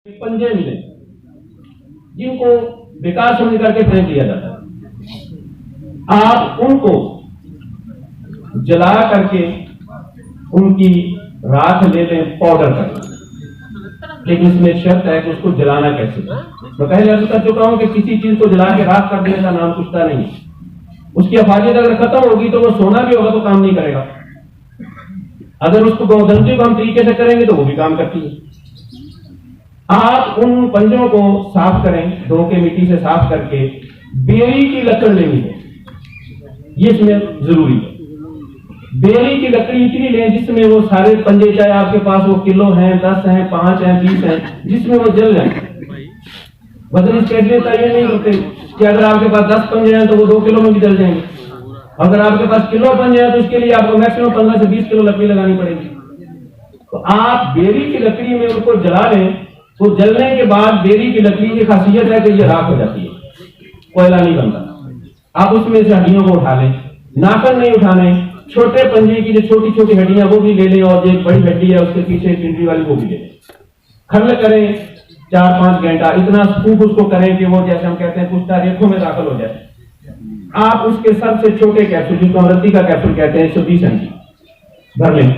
पंजे मिले जिनको विकास समझ करके फेंक दिया जाता है। आप उनको जला करके उनकी राख ले लें पाउडर करके, लेकिन इसमें शर्त है कि उसको जलाना कैसे। मैं पहले अर्ज कर चुका हूं कि किसी चीज को जला के राख कर देने का नाम पूछता नहीं। उसकी अफादियत अगर खत्म होगी तो वो सोना भी होगा तो काम नहीं करेगा। अगर उसको गोदंती को हम तरीके से करेंगे तो वो भी काम करती है। आप उन पंजों को साफ करें, धो के मिट्टी से साफ करके बेरी की लकड़ लेनी है, ये इसमें जरूरी है। बेरी की लकड़ी इतनी लें जिसमें वो सारे पंजे, चाहे आपके पास वो किलो हैं, 10 हैं, 5 हैं, 20 हैं, जिसमें वो जल जाए। वजन इसके लिए तय नहीं होते कि अगर आपके पास 10 पंजे हैं तो वो 2 किलो में भी जल जाएंगे। अगर आपके पास किलो पंजे हैं तो उसके लिए आपको मैक्सिमम 15 से 20 किलो लकड़ी लगानी पड़ेगी। तो आप बेरी की लकड़ी में उनको जला लें तो जलने के बाद बेरी की लकड़ी की खासियत है कि ये राख हो जाती है, कोयला नहीं बनता। आप उसमें से हड्डियों को उठा लें, नाखन नहीं उठाने, छोटे पंजे की जो छोटी छोटी हड्डियां वो भी ले लें, और जो बड़ी हड्डी है उसके पीछे पिंडी वाली वो भी ले लें। खल करें 4-5 घंटा, इतना खूब उसको करें कि वो जैसे हम कहते हैं कुछ रेखों में दाखिल हो जाए। आप उसके सबसे छोटे कैप्सूल, जिसको हम रत्ती का कैप्सूल कहते हैं, 120 mg भर लें।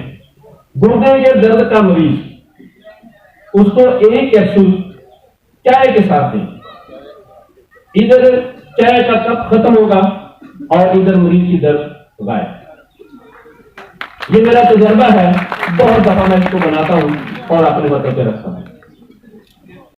गुर्दे के दर्द का मरीज उसको एक कैप्सूल चाय के साथ दें। इधर चाय का कप खत्म होगा और इधर मरीज की दर्द गायब। ये मेरा तजर्बा है, बहुत दफा मैं इसको बनाता हूं और अपने बच्चों पे रखता हूं।